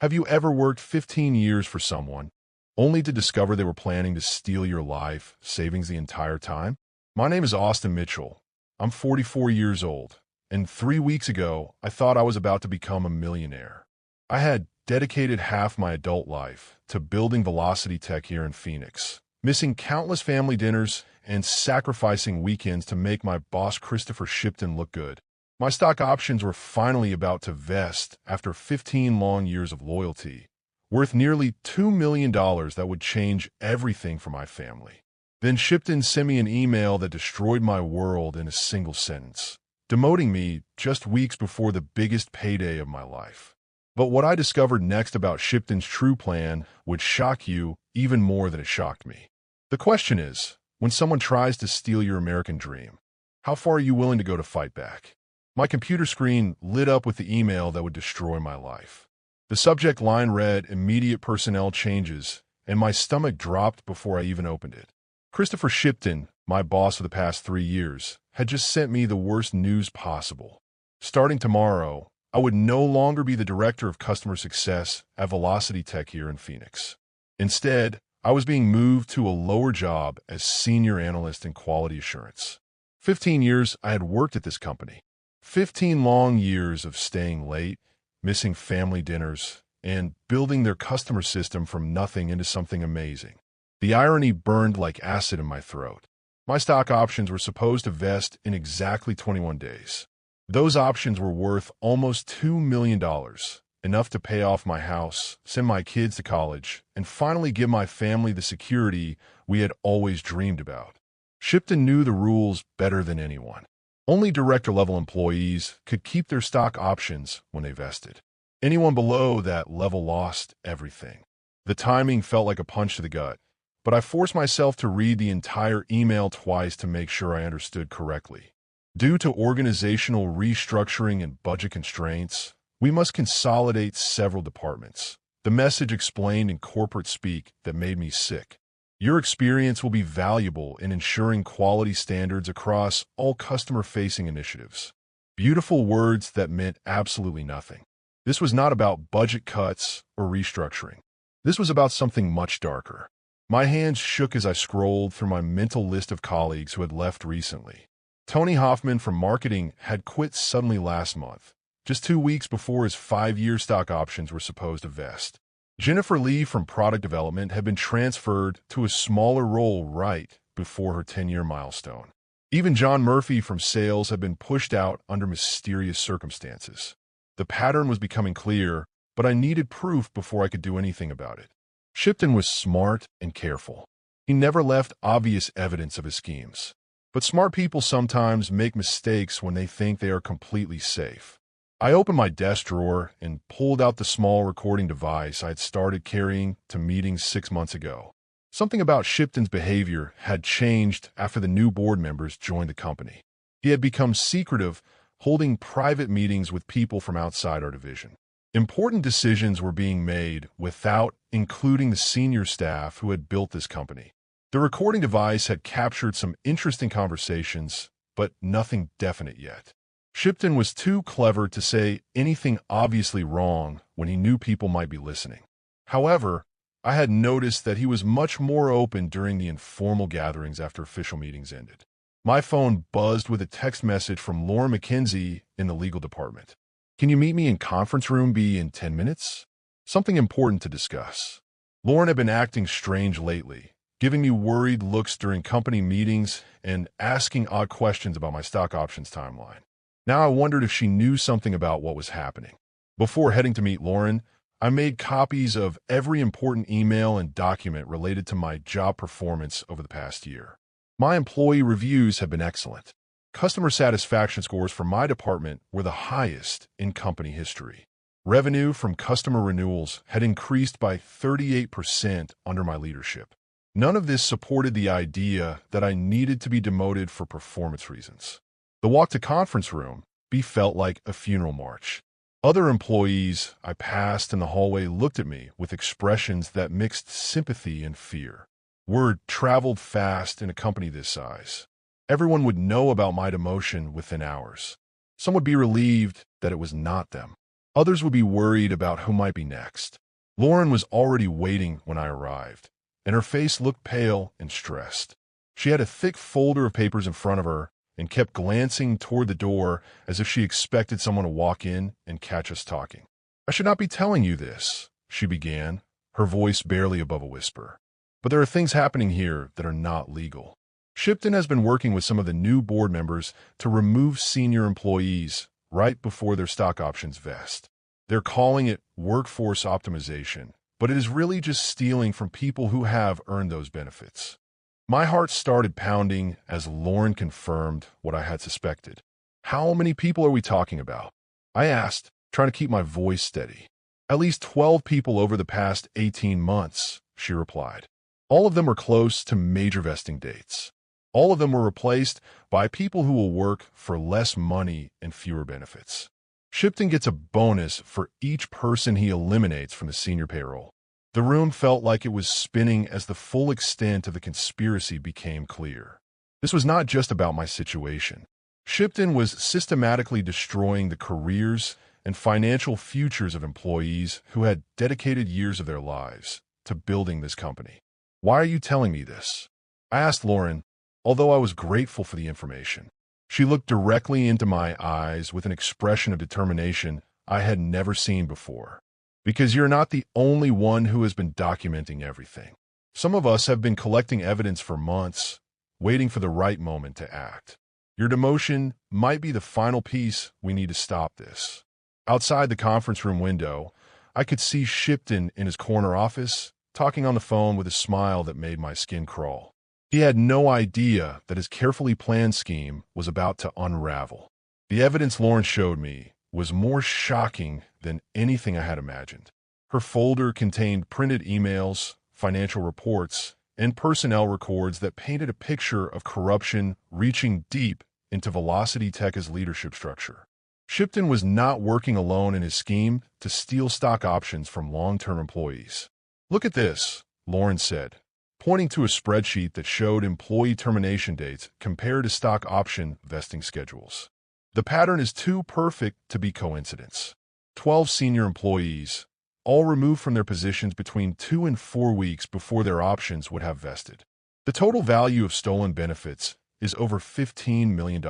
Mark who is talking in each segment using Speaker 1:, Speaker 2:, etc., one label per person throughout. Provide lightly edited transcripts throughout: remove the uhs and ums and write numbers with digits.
Speaker 1: Have you ever worked 15 years for someone, only to discover they were planning to steal your life savings the entire time? My name is Austin Mitchell. I'm 44 years old, and 3 weeks ago, I thought I was about to become a millionaire. I had dedicated half my adult life to building Velocity Tech here in Phoenix, missing countless family dinners and sacrificing weekends to make my boss Christopher Shipton look good. My stock options were finally about to vest after 15 long years of loyalty, worth nearly $2 million that would change everything for my family. Then Shipton sent me an email that destroyed my world in a single sentence, demoting me just weeks before the biggest payday of my life. But what I discovered next about Shipton's true plan would shock you even more than it shocked me. The question is, when someone tries to steal your American dream, how far are you willing to go to fight back? My computer screen lit up with the email that would destroy my life. The subject line read, "Immediate personnel changes," and my stomach dropped before I even opened it. Christopher Shipton, my boss for the past 3 years, had just sent me the worst news possible. Starting tomorrow, I would no longer be the director of customer success at Velocity Tech here in Phoenix. Instead, I was being moved to a lower job as senior analyst in quality assurance. 15 years I had worked at this company. 15 long years of staying late, missing family dinners, and building their customer system from nothing into something amazing. The irony burned like acid in my throat. My stock options were supposed to vest in exactly 21 days. Those options were worth almost $2 million, enough to pay off my house, send my kids to college, and finally give my family the security we had always dreamed about. Shipton knew the rules better than anyone. Only director-level employees could keep their stock options when they vested. Anyone below that level lost everything. The timing felt like a punch to the gut, but I forced myself to read the entire email twice to make sure I understood correctly. Due to organizational restructuring and budget constraints, we must consolidate several departments. The message explained in corporate speak that made me sick. Your experience will be valuable in ensuring quality standards across all customer-facing initiatives. Beautiful words that meant absolutely nothing. This was not about budget cuts or restructuring. This was about something much darker. My hands shook as I scrolled through my mental list of colleagues who had left recently. Tony Hoffman from marketing had quit suddenly last month, just 2 weeks before his 5-year stock options were supposed to vest. Jennifer Lee from product development had been transferred to a smaller role right before her 10-year milestone. Even John Murphy from sales had been pushed out under mysterious circumstances. The pattern was becoming clear, but I needed proof before I could do anything about it. Shipton was smart and careful. He never left obvious evidence of his schemes. But smart people sometimes make mistakes when they think they are completely safe. I opened my desk drawer and pulled out the small recording device I had started carrying to meetings 6 months ago. Something about Shipton's behavior had changed after the new board members joined the company. He had become secretive, holding private meetings with people from outside our division. Important decisions were being made without including the senior staff who had built this company. The recording device had captured some interesting conversations, but nothing definite yet. Shipton was too clever to say anything obviously wrong when he knew people might be listening. However, I had noticed that he was much more open during the informal gatherings after official meetings ended. My phone buzzed with a text message from Laura McKenzie in the legal department. "Can you meet me in conference room B in 10 minutes? Something important to discuss." Lauren had been acting strange lately, giving me worried looks during company meetings and asking odd questions about my stock options timeline. Now I wondered if she knew something about what was happening. Before heading to meet Lauren, I made copies of every important email and document related to my job performance over the past year. My employee reviews have been excellent. Customer satisfaction scores for my department were the highest in company history. Revenue from customer renewals had increased by 38% under my leadership. None of this supported the idea that I needed to be demoted for performance reasons. The walk to conference room B felt like a funeral march. Other employees I passed in the hallway looked at me with expressions that mixed sympathy and fear. Word traveled fast in a company this size. Everyone would know about my demotion within hours. Some would be relieved that it was not them. Others would be worried about who might be next. Lauren was already waiting when I arrived, and her face looked pale and stressed. She had a thick folder of papers in front of her and kept glancing toward the door as if she expected someone to walk in and catch us talking. "I should not be telling you this," she began, her voice barely above a whisper. "But there are things happening here that are not legal. Shipton has been working with some of the new board members to remove senior employees right before their stock options vest. They're calling it workforce optimization, but it is really just stealing from people who have earned those benefits." My heart started pounding as Lauren confirmed what I had suspected. "How many people are we talking about?" I asked, trying to keep my voice steady. "At least 12 people over the past 18 months, she replied. "All of them are close to major vesting dates. All of them were replaced by people who will work for less money and fewer benefits. Shipton gets a bonus for each person he eliminates from the senior payroll." The room felt like it was spinning as the full extent of the conspiracy became clear. This was not just about my situation. Shipton was systematically destroying the careers and financial futures of employees who had dedicated years of their lives to building this company. "Why are you telling me this?" I asked Lauren, although I was grateful for the information. She looked directly into my eyes with an expression of determination I had never seen before. "Because you're not the only one who has been documenting everything. Some of us have been collecting evidence for months, waiting for the right moment to act. Your demotion might be the final piece we need to stop this." Outside the conference room window, I could see Shipton in his corner office, talking on the phone with a smile that made my skin crawl. He had no idea that his carefully planned scheme was about to unravel. The evidence Lauren showed me was more shocking than anything I had imagined. Her folder contained printed emails, financial reports, and personnel records that painted a picture of corruption reaching deep into Velocity Tech's leadership structure. Shipton was not working alone in his scheme to steal stock options from long-term employees. "Look at this," Lauren said, pointing to a spreadsheet that showed employee termination dates compared to stock option vesting schedules. "The pattern is too perfect to be coincidence. 12 senior employees, all removed from their positions between 2 and 4 weeks before their options would have vested. The total value of stolen benefits is over $15 million.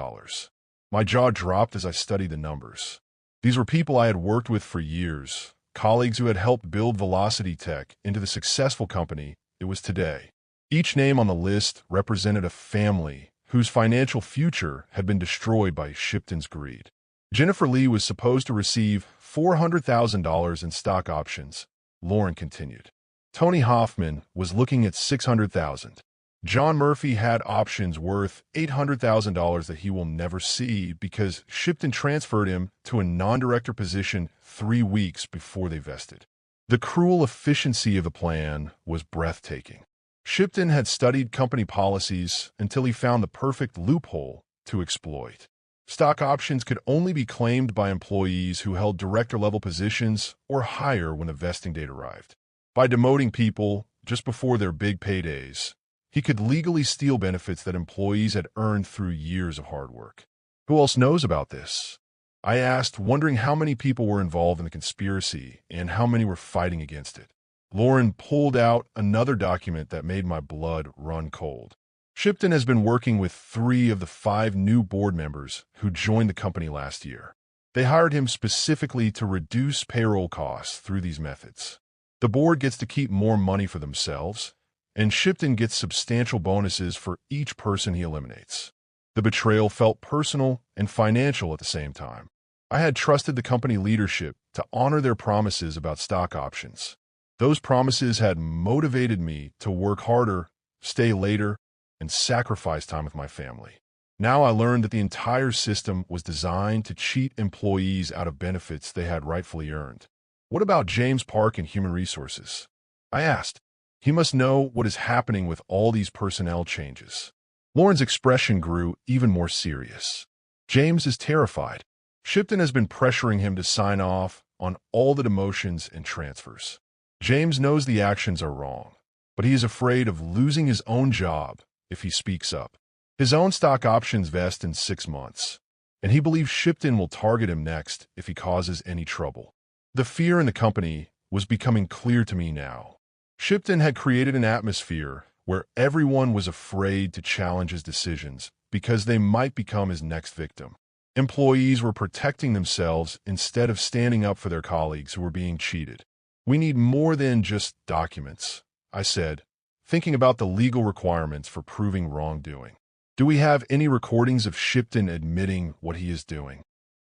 Speaker 1: My jaw dropped as I studied the numbers. These were people I had worked with for years, colleagues who had helped build Velocity Tech into the successful company it was today. Each name on the list represented a family whose financial future had been destroyed by Shipton's greed. Jennifer Lee was supposed to receive $400,000 in stock options, Lauren continued. Tony Hoffman was looking at $600,000. John Murphy had options worth $800,000 that he will never see because Shipton transferred him to a non-director position 3 weeks before they vested. The cruel efficiency of the plan was breathtaking. Shipton had studied company policies until he found the perfect loophole to exploit. Stock options could only be claimed by employees who held director-level positions or higher when the vesting date arrived. By demoting people just before their big paydays, he could legally steal benefits that employees had earned through years of hard work. "Who else knows about this?" I asked, wondering how many people were involved in the conspiracy and how many were fighting against it. Lauren pulled out another document that made my blood run cold. "Shipton has been working with 3 of the 5 new board members who joined the company last year. They hired him specifically to reduce payroll costs through these methods. The board gets to keep more money for themselves, and Shipton gets substantial bonuses for each person he eliminates." The betrayal felt personal and financial at the same time. I had trusted the company leadership to honor their promises about stock options. Those promises had motivated me to work harder, stay later, and sacrifice time with my family. Now I learned that the entire system was designed to cheat employees out of benefits they had rightfully earned. "What about James Park and Human Resources?" I asked. "He must know what is happening with all these personnel changes." Lauren's expression grew even more serious. "James is terrified. Shipton has been pressuring him to sign off on all the demotions and transfers. James knows the actions are wrong, but he is afraid of losing his own job if he speaks up. His own stock options vest in 6 months. and he believes Shipton will target him next if he causes any trouble. The fear in the company was becoming clear to me now. Shipton had created an atmosphere where everyone was afraid to challenge his decisions because they might become his next victim. Employees were protecting themselves instead of standing up for their colleagues who were being cheated. "We need more than just documents," I said, thinking about the legal requirements for proving wrongdoing. "Do we have any recordings of Shipton admitting what he is doing?"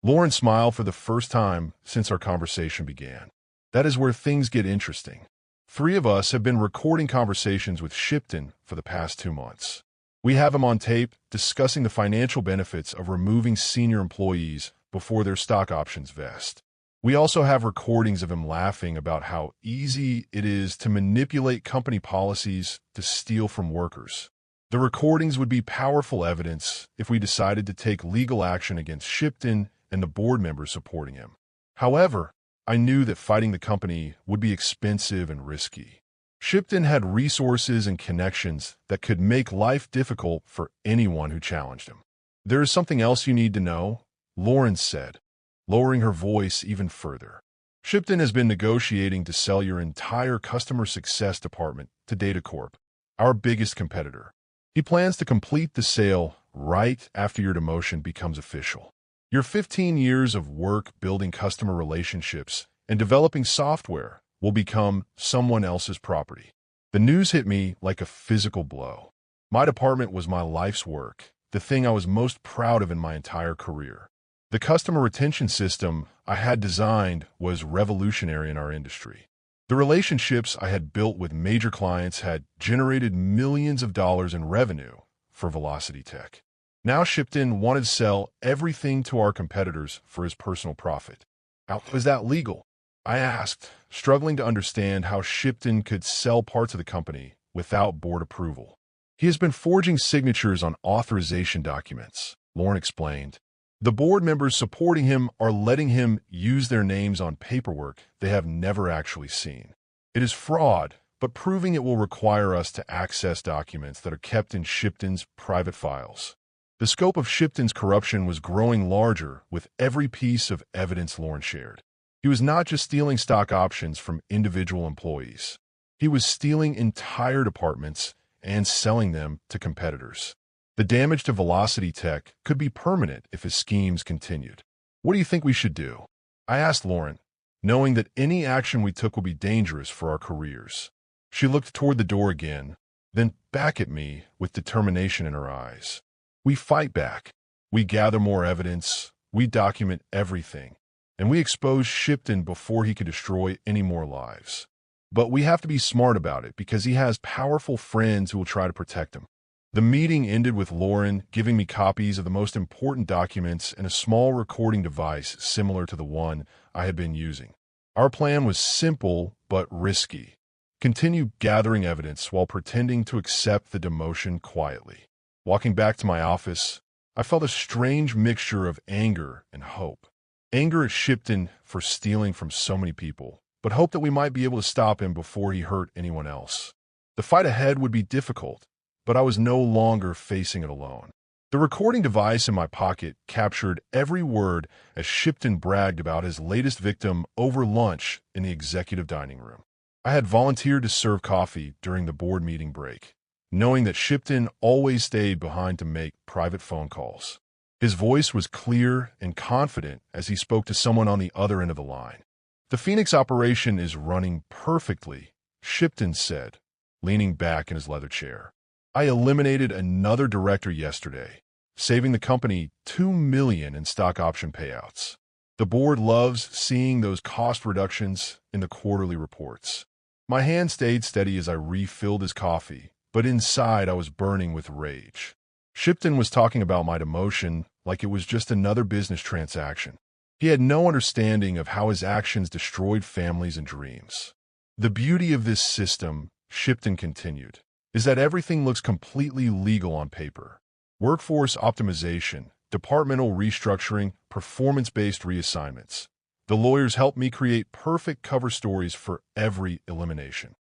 Speaker 1: Lauren smiled for the first time since our conversation began. "That is where things get interesting. 3 of us have been recording conversations with Shipton for the past 2 months. We have him on tape discussing the financial benefits of removing senior employees before their stock options vest. We also have recordings of him laughing about how easy it is to manipulate company policies to steal from workers. The recordings would be powerful evidence if we decided to take legal action against Shipton and the board members supporting him. However, I knew that fighting the company would be expensive and risky. Shipton had resources and connections that could make life difficult for anyone who challenged him. "There is something else you need to know," Lauren said, lowering her voice even further. "Shipton has been negotiating to sell your entire customer success department to DataCorp, our biggest competitor. He plans to complete the sale right after your demotion becomes official. Your 15 years of work building customer relationships and developing software will become someone else's property." The news hit me like a physical blow. My department was my life's work, the thing I was most proud of in my entire career. The customer retention system I had designed was revolutionary in our industry. The relationships I had built with major clients had generated millions of dollars in revenue for Velocity Tech. Now Shipton wanted to sell everything to our competitors for his personal profit. How was that legal? I asked, struggling to understand how Shipton could sell parts of the company without board approval. "He has been forging signatures on authorization documents," Lauren explained. "The board members supporting him are letting him use their names on paperwork they have never actually seen. It is fraud, but proving it will require us to access documents that are kept in Shipton's private files." The scope of Shipton's corruption was growing larger with every piece of evidence Lauren shared. He was not just stealing stock options from individual employees. He was stealing entire departments and selling them to competitors. The damage to Velocity Tech could be permanent if his schemes continued. "What do you think we should do?" I asked Lauren, knowing that any action we took would be dangerous for our careers. She looked toward the door again, then back at me with determination in her eyes. "We fight back. We gather more evidence. We document everything. And we expose Shipton before he could destroy any more lives. But we have to be smart about it because he has powerful friends who will try to protect him." The meeting ended with Lauren giving me copies of the most important documents and a small recording device similar to the one I had been using. Our plan was simple but risky. Continue gathering evidence while pretending to accept the demotion quietly. Walking back to my office, I felt a strange mixture of anger and hope. Anger at Shipton for stealing from so many people, but hope that we might be able to stop him before he hurt anyone else. The fight ahead would be difficult, but I was no longer facing it alone. The recording device in my pocket captured every word as Shipton bragged about his latest victim over lunch in the executive dining room. I had volunteered to serve coffee during the board meeting break, knowing that Shipton always stayed behind to make private phone calls. His voice was clear and confident as he spoke to someone on the other end of the line. "The Phoenix operation is running perfectly," Shipton said, leaning back in his leather chair. "I eliminated another director yesterday, saving the company $2 million in stock option payouts. The board loves seeing those cost reductions in the quarterly reports." My hand stayed steady as I refilled his coffee, but inside I was burning with rage. Shipton was talking about my demotion like it was just another business transaction. He had no understanding of how his actions destroyed families and dreams. "The beauty of this system," Shipton continued, "is that everything looks completely legal on paper. Workforce optimization, departmental restructuring, performance-based reassignments. The lawyers helped me create perfect cover stories for every elimination."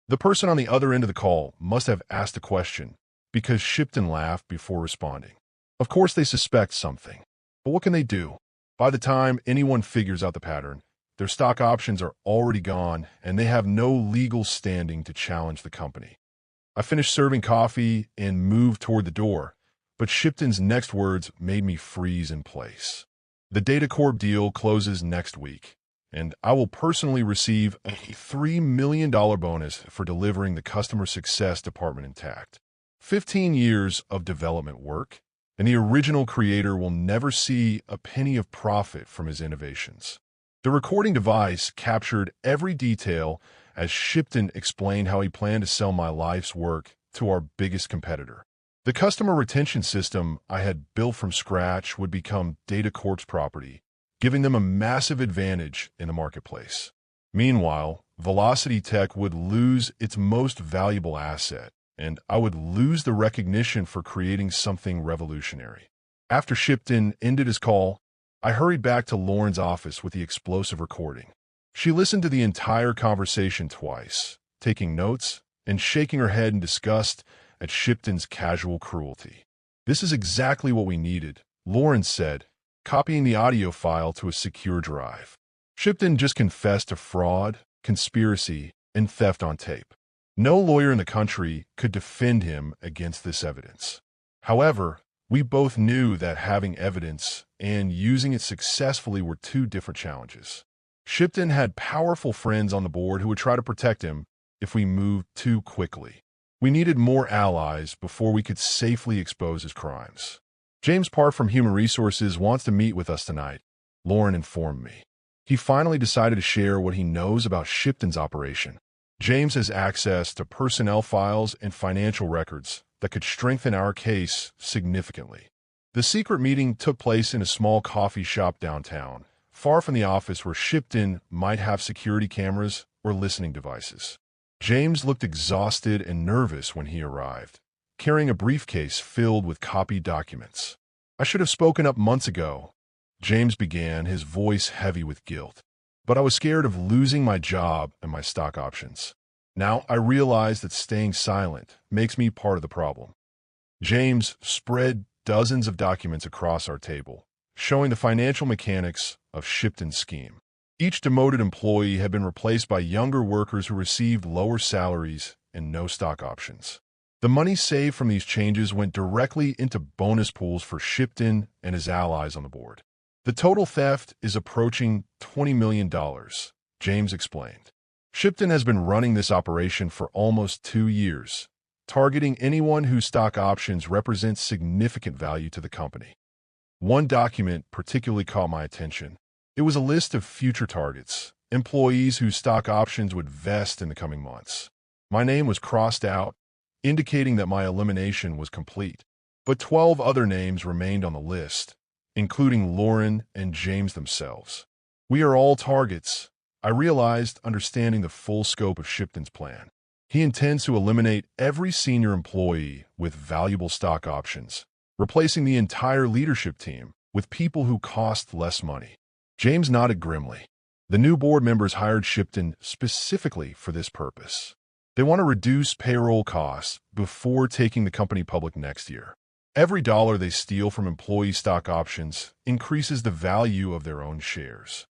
Speaker 1: The person on the other end of the call must have asked a question, because Shipton laughed before responding. "Of course they suspect something. But what can they do? By the time anyone figures out the pattern, their stock options are already gone and they have no legal standing to challenge the company. I finished serving coffee and moved toward the door, but Shipton's next words made me freeze in place. The DataCorp deal closes next week, and I will personally receive a $3 million bonus for delivering the customer success department intact. 15 years of development work, and the original creator will never see a penny of profit from his innovations. The recording device captured every detail as Shipton explained how he planned to sell my life's work to our biggest competitor. The customer retention system I had built from scratch would become DataCorp's property, giving them a massive advantage in the marketplace. Meanwhile, Velocity Tech would lose its most valuable asset, and I would lose the recognition for creating something revolutionary. After Shipton ended his call, I hurried back to Lauren's office with the explosive recording. She listened to the entire conversation twice, taking notes and shaking her head in disgust at Shipton's casual cruelty. "This is exactly what we needed," Lauren said, copying the audio file to a secure drive. Shipton just confessed to fraud, conspiracy, and theft on tape. No lawyer in the country could defend him against this evidence. However, we both knew that having evidence and using it successfully were two different challenges. Shipton had powerful friends on the board who would try to protect him if we moved too quickly. We needed more allies before we could safely expose his crimes. "James Parr from Human Resources wants to meet with us tonight," Lauren informed me. He finally decided to share what he knows about Shipton's operation. James has access to personnel files and financial records that could strengthen our case significantly. The secret meeting took place in a small coffee shop downtown, far from the office where Shipton might have security cameras or listening devices. James looked exhausted and nervous when he arrived, carrying a briefcase filled with copied documents. "I should have spoken up months ago," James began, his voice heavy with guilt. "But I was scared of losing my job and my stock options. Now I realize that staying silent makes me part of the problem." James spread dozens of documents across our table, showing the financial mechanics of Shipton's scheme. Each demoted employee had been replaced by younger workers who received lower salaries and no stock options. The money saved from these changes went directly into bonus pools for Shipton and his allies on the board. "The total theft is approaching $20 million, James explained. Shipton has been running this operation for almost 2 years, targeting anyone whose stock options represent significant value to the company. One document particularly caught my attention. It was a list of future targets, employees whose stock options would vest in the coming months. My name was crossed out, indicating that my elimination was complete. But 12 other names remained on the list, including Lauren and James themselves. We are all targets, I realized, understanding the full scope of Shipton's plan. He intends to eliminate every senior employee with valuable stock options, replacing the entire leadership team with people who cost less money. James nodded grimly. The new board members hired Shipton specifically for this purpose. They want to reduce payroll costs before taking the company public next year. Every dollar they steal from employee stock options increases the value of their own shares.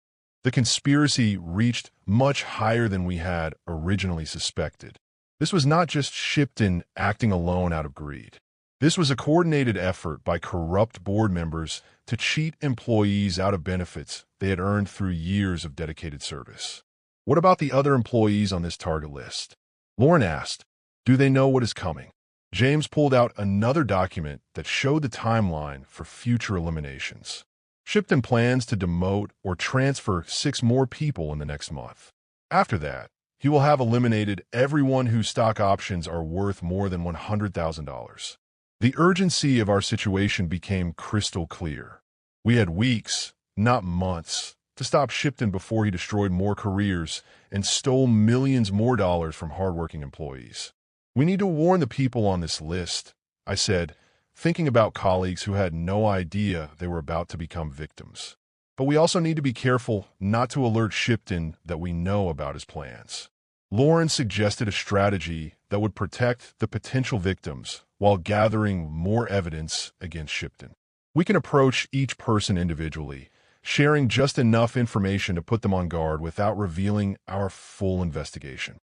Speaker 1: The conspiracy reached much higher than we had originally suspected. This was not just Shipton acting alone out of greed. This was a coordinated effort by corrupt board members to cheat employees out of benefits they had earned through years of dedicated service. "What about the other employees on this target list?" Lauren asked. "Do they know what is coming?" James pulled out another document that showed the timeline for future eliminations. Shipton plans to demote or transfer 6 more people in the next month. After that, he will have eliminated everyone whose stock options are worth more than $100,000. The urgency of our situation became crystal clear. We had weeks, not months, to stop Shipton before he destroyed more careers and stole millions more dollars from hardworking employees. "We need to warn the people on this list," I said, thinking about colleagues who had no idea they were about to become victims. "But we also need to be careful not to alert Shipton that we know about his plans." Lauren suggested a strategy that would protect the potential victims while gathering more evidence against Shipton. We can approach each person individually, sharing just enough information to put them on guard without revealing our full investigation.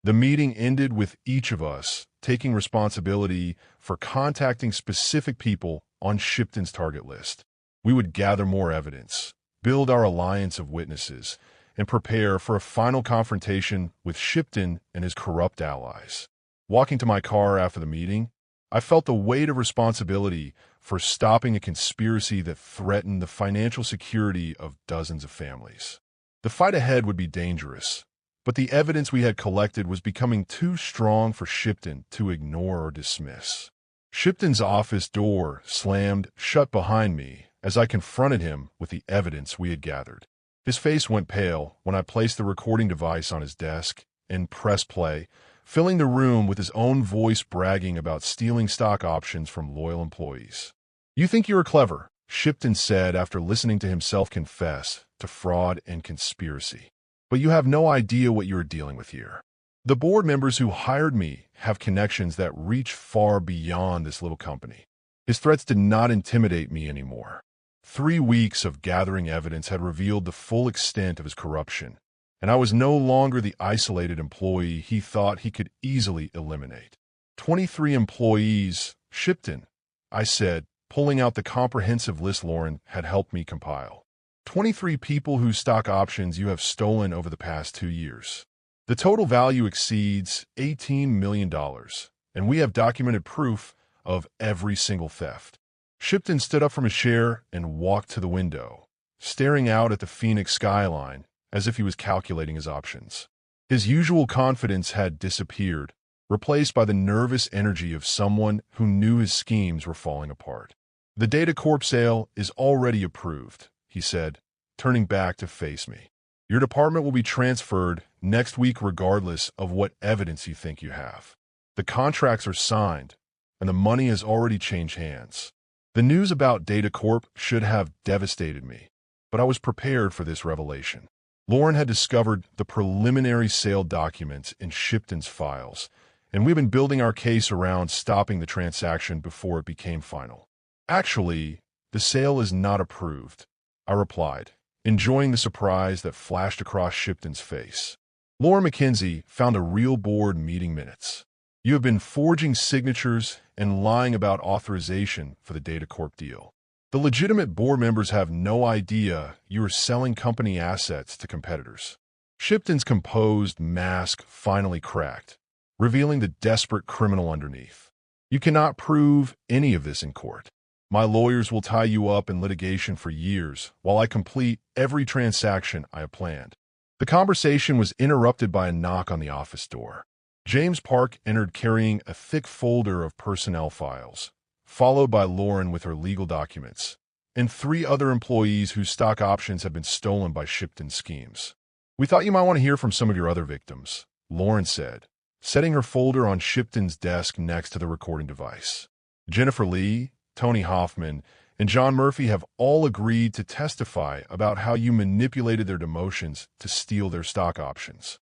Speaker 1: The meeting ended with each of us taking responsibility for contacting specific people on Shipton's target list. We would gather more evidence, build our alliance of witnesses, and prepare for a final confrontation with Shipton and his corrupt allies. Walking to my car after the meeting, I felt the weight of responsibility for stopping a conspiracy that threatened the financial security of dozens of families. The fight ahead would be dangerous, but the evidence we had collected was becoming too strong for Shipton to ignore or dismiss. Shipton's office door slammed shut behind me as I confronted him with the evidence we had gathered. His face went pale when I placed the recording device on his desk and pressed play, filling the room with his own voice bragging about stealing stock options from loyal employees. "You think you're clever," Shipton said after listening to himself confess to fraud and conspiracy. "But you have no idea what you're dealing with here. The board members who hired me have connections that reach far beyond this little company." His threats did not intimidate me anymore. 3 weeks of gathering evidence had revealed the full extent of his corruption, and I was no longer the isolated employee he thought he could easily eliminate. 23 employees, Shipton, I said, pulling out the comprehensive list Lauren had helped me compile. 23 people whose stock options you have stolen over the past 2 years. The total value exceeds $18 million, and we have documented proof of every single theft. Shipton stood up from his chair and walked to the window, staring out at the Phoenix skyline as if he was calculating his options. His usual confidence had disappeared, replaced by the nervous energy of someone who knew his schemes were falling apart. "The Data Corp sale is already approved," he said, turning back to face me. "Your department will be transferred next week regardless of what evidence you think you have. The contracts are signed, and the money has already changed hands." The news about Data Corp should have devastated me, but I was prepared for this revelation. Lauren had discovered the preliminary sale documents in Shipton's files, and we've been building our case around stopping the transaction before it became final. "Actually, the sale is not approved," I replied, enjoying the surprise that flashed across Shipton's face. Laura McKenzie found a real board meeting minutes. "You have been forging signatures and lying about authorization for the Data Corp deal. The legitimate board members have no idea you are selling company assets to competitors." Shipton's composed mask finally cracked, revealing the desperate criminal underneath. "You cannot prove any of this in court. My lawyers will tie you up in litigation for years while I complete every transaction I have planned." The conversation was interrupted by a knock on the office door. James Park entered carrying a thick folder of personnel files, followed by Lauren with her legal documents, and 3 other employees whose stock options had been stolen by Shipton's schemes. "We thought you might want to hear from some of your other victims," Lauren said, setting her folder on Shipton's desk next to the recording device. "Jennifer Lee, Tony Hoffman, and John Murphy have all agreed to testify about how you manipulated their demotions to steal their stock options."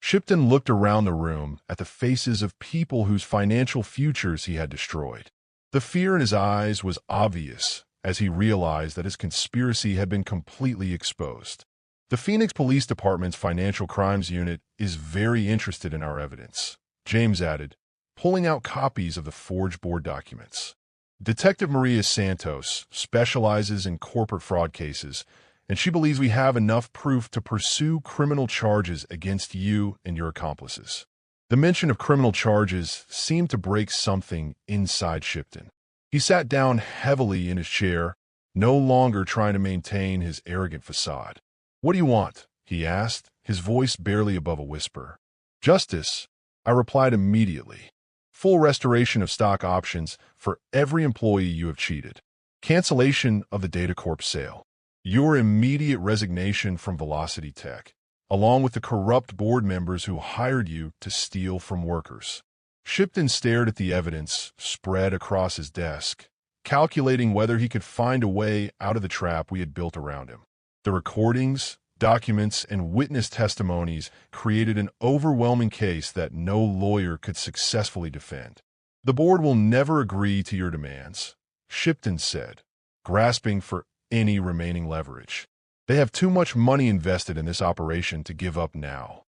Speaker 1: Shipton looked around the room at the faces of people whose financial futures he had destroyed. The fear in his eyes was obvious as he realized that his conspiracy had been completely exposed. "The Phoenix Police Department's Financial Crimes Unit is very interested in our evidence," James added, pulling out copies of the forged board documents. "Detective Maria Santos specializes in corporate fraud cases, and she believes we have enough proof to pursue criminal charges against you and your accomplices." The mention of criminal charges seemed to break something inside Shipton. He sat down heavily in his chair, no longer trying to maintain his arrogant facade. "What do you want?" he asked, his voice barely above a whisper. "Justice," I replied immediately. "Full restoration of stock options for every employee you have cheated. Cancellation of the Data Corp sale. Your immediate resignation from Velocity Tech, along with the corrupt board members who hired you to steal from workers." Shipton stared at the evidence spread across his desk, calculating whether he could find a way out of the trap we had built around him. The recordings, documents, and witness testimonies created an overwhelming case that no lawyer could successfully defend. "The board will never agree to your demands," Shipton said, grasping for any remaining leverage. They have too much money invested in this operation to give up now.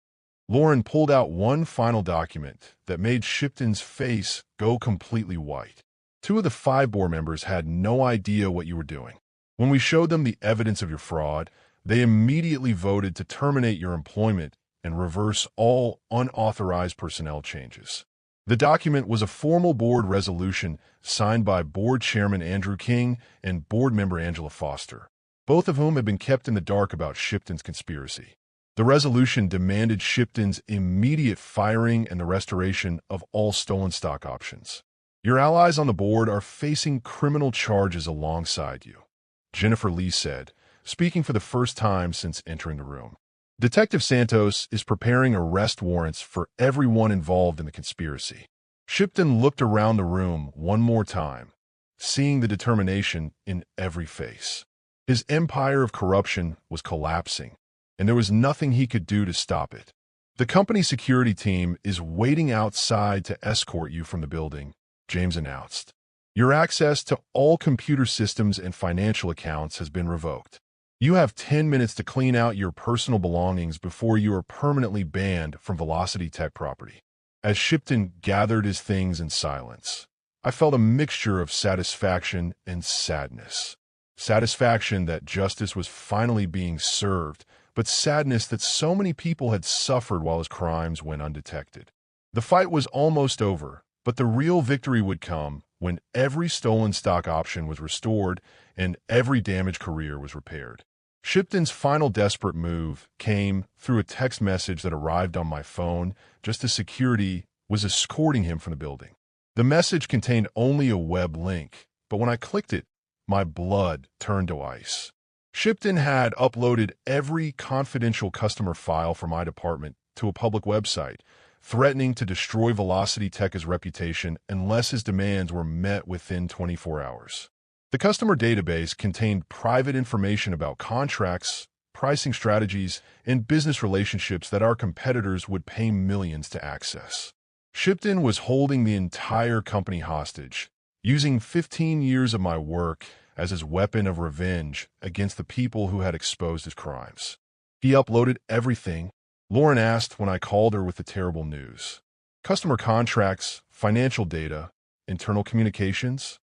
Speaker 1: Lauren pulled out one final document that made Shipton's face go completely white. 2 of the 5 board members had no idea what you were doing. When we showed them the evidence of your fraud, they immediately voted to terminate your employment and reverse all unauthorized personnel changes. The document was a formal board resolution signed by board chairman Andrew King and board member Angela Foster, both of whom had been kept in the dark about Shipton's conspiracy. The resolution demanded Shipton's immediate firing and the restoration of all stolen stock options. Your allies on the board are facing criminal charges alongside you, Jennifer Lee said, speaking for the first time since entering the room. Detective Santos is preparing arrest warrants for everyone involved in the conspiracy. Shipton looked around the room one more time, seeing the determination in every face. His empire of corruption was collapsing, and there was nothing he could do to stop it. The company security team is waiting outside to escort you from the building, James announced. Your access to all computer systems and financial accounts has been revoked. You have 10 minutes to clean out your personal belongings before you are permanently banned from Velocity Tech property. As Shipton gathered his things in silence, I felt a mixture of satisfaction and sadness. Satisfaction that justice was finally being served, but sadness that so many people had suffered while his crimes went undetected. The fight was almost over, but the real victory would come when every stolen stock option was restored and every damaged career was repaired. Shipton's final desperate move came through a text message that arrived on my phone just as security was escorting him from the building. The message contained only a web link, but when I clicked it, my blood turned to ice. Shipton had uploaded every confidential customer file for my department to a public website, threatening to destroy Velocity Tech's reputation unless his demands were met within 24 hours. The customer database contained private information about contracts, pricing strategies, and business relationships that our competitors would pay millions to access. Shipton was holding the entire company hostage, using 15 years of my work as his weapon of revenge against the people who had exposed his crimes. He uploaded everything, Lauren asked when I called her with the terrible news. Customer contracts, financial data, internal communications.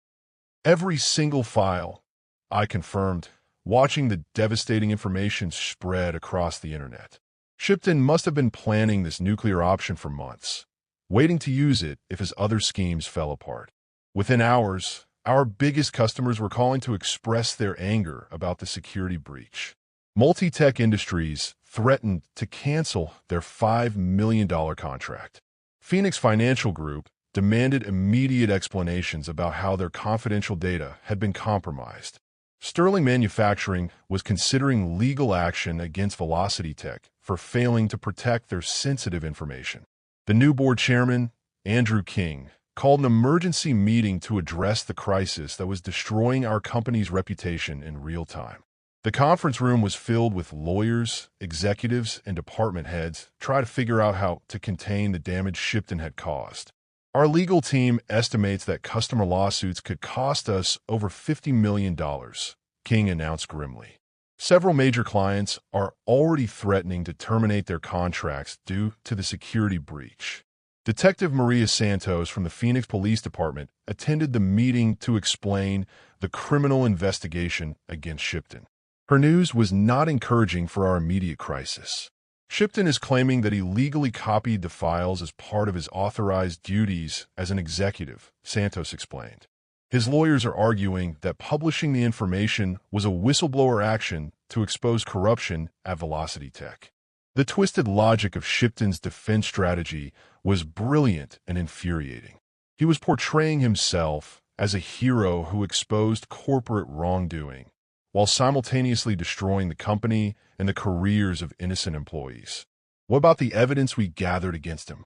Speaker 1: Every single file, I confirmed, watching the devastating information spread across the internet. Shipton must have been planning this nuclear option for months, waiting to use it if his other schemes fell apart. Within hours, our biggest customers were calling to express their anger about the security breach. Multi-Tech Industries threatened to cancel their $5 million contract. Phoenix Financial Group demanded immediate explanations about how their confidential data had been compromised. Sterling Manufacturing was considering legal action against Velocity Tech for failing to protect their sensitive information. The new board chairman, Andrew King, called an emergency meeting to address the crisis that was destroying our company's reputation in real time. The conference room was filled with lawyers, executives, and department heads trying to figure out how to contain the damage Shipton had caused. Our legal team estimates that customer lawsuits could cost us over $50 million, King announced grimly. Several major clients are already threatening to terminate their contracts due to the security breach. Detective Maria Santos from the Phoenix Police Department attended the meeting to explain the criminal investigation against Shipton. Her news was not encouraging for our immediate crisis. Shipton is claiming that he legally copied the files as part of his authorized duties as an executive, Santos explained. His lawyers are arguing that publishing the information was a whistleblower action to expose corruption at Velocity Tech. The twisted logic of Shipton's defense strategy was brilliant and infuriating. He was portraying himself as a hero who exposed corporate wrongdoing, while simultaneously destroying the company and the careers of innocent employees. What about the evidence we gathered against him?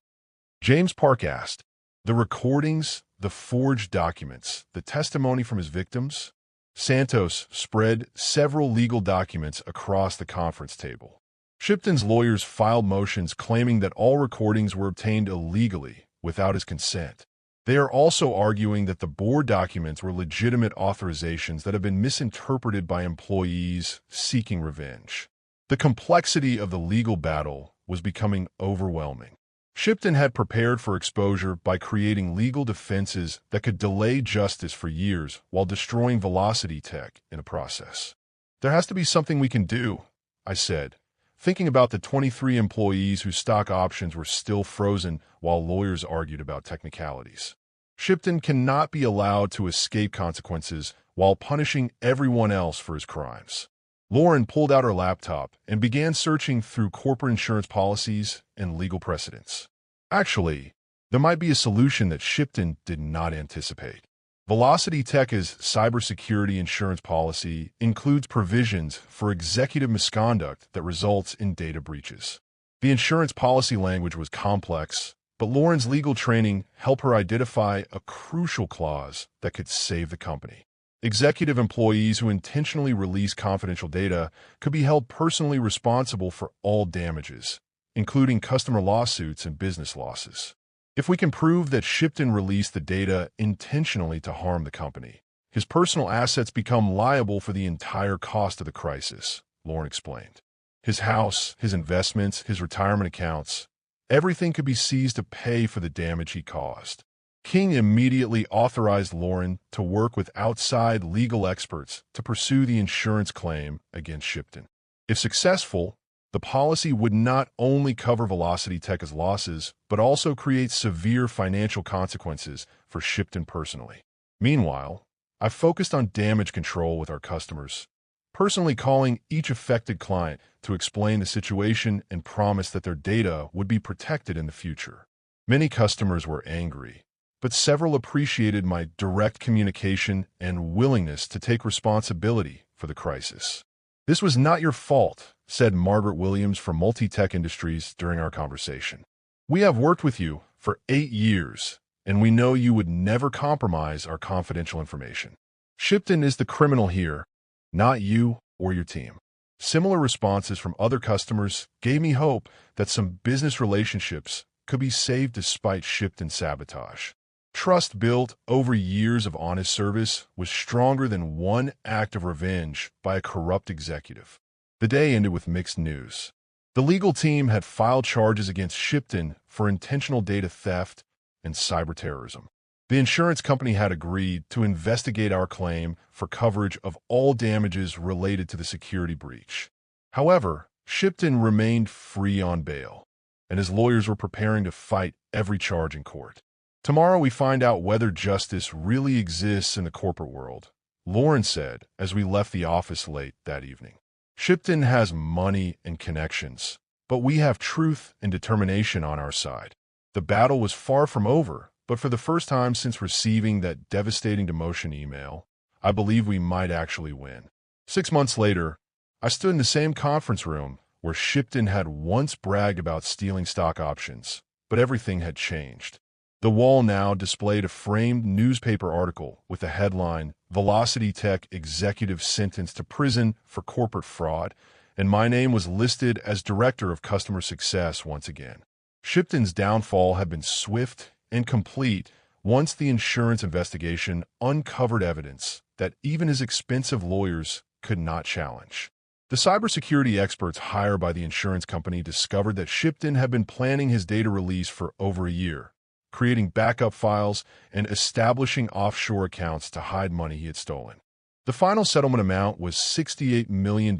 Speaker 1: James Park asked. The recordings, the forged documents, the testimony from his victims? Santos spread several legal documents across the conference table. Shipton's lawyers filed motions claiming that all recordings were obtained illegally without his consent. They are also arguing that the board documents were legitimate authorizations that have been misinterpreted by employees seeking revenge. The complexity of the legal battle was becoming overwhelming. Shipton had prepared for exposure by creating legal defenses that could delay justice for years while destroying Velocity Tech in the process. "There has to be something we can do," I said, thinking about the 23 employees whose stock options were still frozen while lawyers argued about technicalities. Shipton cannot be allowed to escape consequences while punishing everyone else for his crimes. Lauren pulled out her laptop and began searching through corporate insurance policies and legal precedents. Actually, there might be a solution that Shipton did not anticipate. Velocity Tech's cybersecurity insurance policy includes provisions for executive misconduct that results in data breaches. The insurance policy language was complex, but Lauren's legal training helped her identify a crucial clause that could save the company. Executive employees who intentionally release confidential data could be held personally responsible for all damages, including customer lawsuits and business losses. If we can prove that Shipton released the data intentionally to harm the company, his personal assets become liable for the entire cost of the crisis, Lauren explained. His house, his investments, his retirement accounts, everything could be seized to pay for the damage he caused. King immediately authorized Lauren to work with outside legal experts to pursue the insurance claim against Shipton. If successful, the policy would not only cover Velocity Tech's losses, but also create severe financial consequences for Shipton personally. Meanwhile, I focused on damage control with our customers, personally calling each affected client to explain the situation and promise that their data would be protected in the future. Many customers were angry, but several appreciated my direct communication and willingness to take responsibility for the crisis. "This was not your fault," said Margaret Williams from Multi-Tech Industries during our conversation. "We have worked with you for 8 years, and we know you would never compromise our confidential information. Shipton is the criminal here, not you or your team." Similar responses from other customers gave me hope that some business relationships could be saved despite Shipton's sabotage. Trust built over years of honest service was stronger than one act of revenge by a corrupt executive. The day ended with mixed news. The legal team had filed charges against Shipton for intentional data theft and cyber terrorism. The insurance company had agreed to investigate our claim for coverage of all damages related to the security breach. However, Shipton remained free on bail, and his lawyers were preparing to fight every charge in court. "Tomorrow we find out whether justice really exists in the corporate world," Lauren said as we left the office late that evening. "Shipton has money and connections, but we have truth and determination on our side." The battle was far from over, but for the first time since receiving that devastating demotion email, I believe we might actually win. 6 months later, I stood in the same conference room where Shipton had once bragged about stealing stock options, but everything had changed. The wall now displayed a framed newspaper article with the headline, "Velocity Tech Executive Sentenced to Prison for Corporate Fraud," and my name was listed as Director of Customer Success once again. Shipton's downfall had been swift and complete once the insurance investigation uncovered evidence that even his expensive lawyers could not challenge. The cybersecurity experts hired by the insurance company discovered that Shipton had been planning his data release for over a year, creating backup files and establishing offshore accounts to hide money he had stolen. The final settlement amount was $68 million.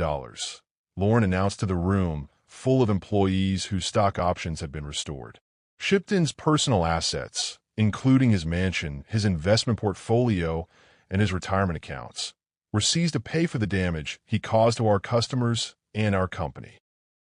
Speaker 1: Lauren announced to the room full of employees whose stock options had been restored. Shipton's personal assets, including his mansion, his investment portfolio, and his retirement accounts, were seized to pay for the damage he caused to our customers and our company.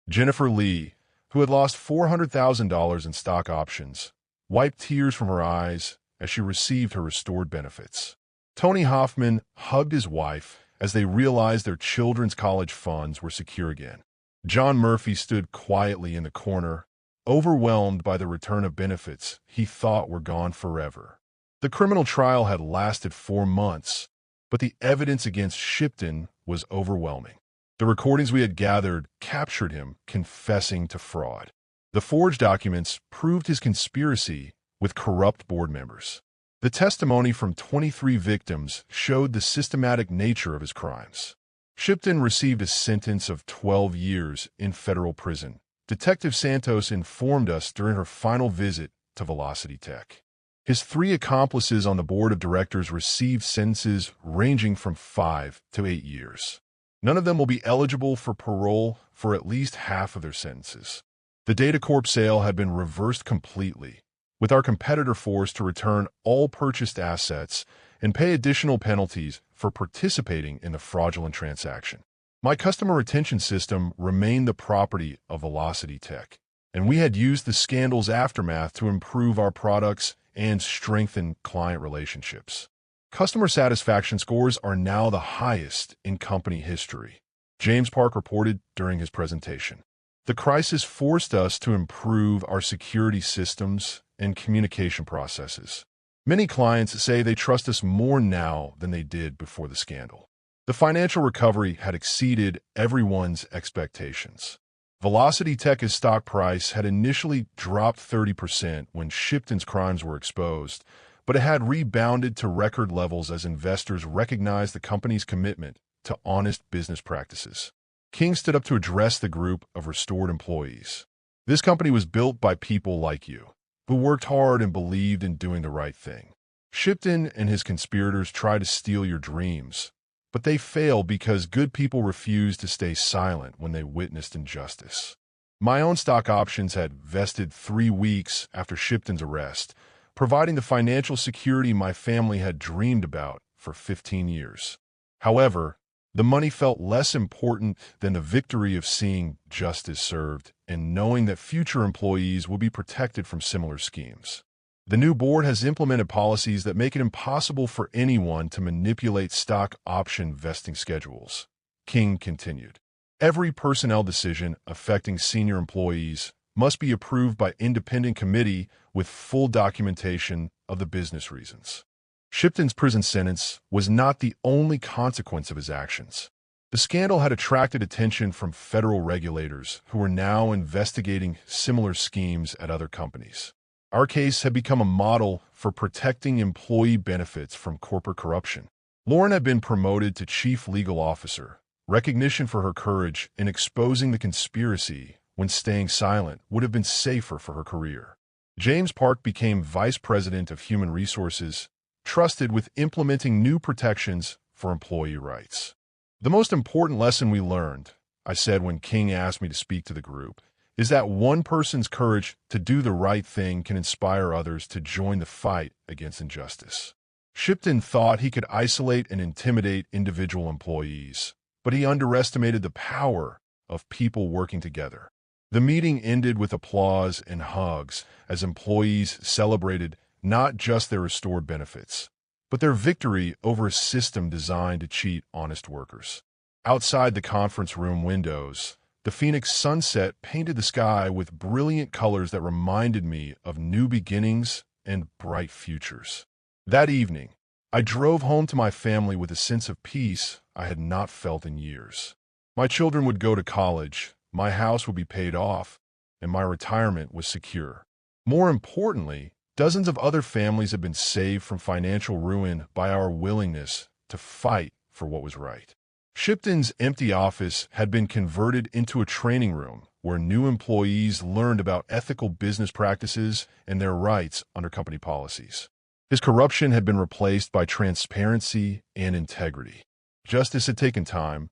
Speaker 1: Jennifer Lee, who had lost $400,000 in stock options, wiped tears from her eyes as she received her restored benefits. Tony Hoffman hugged his wife as they realized their children's college funds were secure again. John Murphy stood quietly in the corner, overwhelmed by the return of benefits he thought were gone forever. The criminal trial had lasted 4 months, but the evidence against Shipton was overwhelming. The recordings we had gathered captured him confessing to fraud. The forged documents proved his conspiracy with corrupt board members. The testimony from 23 victims showed the systematic nature of his crimes. Shipton received a sentence of 12 years in federal prison. Detective Santos informed us during her final visit to Velocity Tech. His 3 accomplices on the board of directors received sentences ranging from 5 to 8 years. None of them will be eligible for parole for at least half of their sentences. The DataCorp sale had been reversed completely, with our competitor forced to return all purchased assets and pay additional penalties for participating in the fraudulent transaction. My customer retention system remained the property of Velocity Tech, and we had used the scandal's aftermath to improve our products and strengthen client relationships. Customer satisfaction scores are now the highest in company history, James Park reported during his presentation. The crisis forced us to improve our security systems and communication processes. Many clients say they trust us more now than they did before the scandal. The financial recovery had exceeded everyone's expectations. Velocity Tech's stock price had initially dropped 30% when Shipton's crimes were exposed, but it had rebounded to record levels as investors recognized the company's commitment to honest business practices. King stood up to address the group of restored employees. This company was built by people like you, who worked hard and believed in doing the right thing. Shipton and his conspirators tried to steal your dreams, but they failed because good people refused to stay silent when they witnessed injustice. My own stock options had vested 3 weeks after Shipton's arrest, providing the financial security my family had dreamed about for 15 years. However, the money felt less important than the victory of seeing justice served and knowing that future employees will be protected from similar schemes. The new board has implemented policies that make it impossible for anyone to manipulate stock option vesting schedules. King continued. Every personnel decision affecting senior employees must be approved by independent committee with full documentation of the business reasons. Shipton's prison sentence was not the only consequence of his actions. The scandal had attracted attention from federal regulators who were now investigating similar schemes at other companies. Our case had become a model for protecting employee benefits from corporate corruption. Lauren had been promoted to chief legal officer, recognition for her courage in exposing the conspiracy when staying silent would have been safer for her career. James Park became vice president of human resources, trusted with implementing new protections for employee rights. The most important lesson we learned, I said when King asked me to speak to the group, is that one person's courage to do the right thing can inspire others to join the fight against injustice. Shipton thought he could isolate and intimidate individual employees, but he underestimated the power of people working together. The meeting ended with applause and hugs as employees celebrated not just their restored benefits, but their victory over a system designed to cheat honest workers. Outside the conference room windows, the Phoenix sunset painted the sky with brilliant colors that reminded me of new beginnings and bright futures. That evening, I drove home to my family with a sense of peace I had not felt in years. My children would go to college, my house would be paid off, and my retirement was secure. More importantly, dozens of other families have been saved from financial ruin by our willingness to fight for what was right. Shipton's empty office had been converted into a training room where new employees learned about ethical business practices and their rights under company policies. His corruption had been replaced by transparency and integrity. Justice had taken time,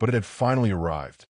Speaker 1: but it had finally arrived.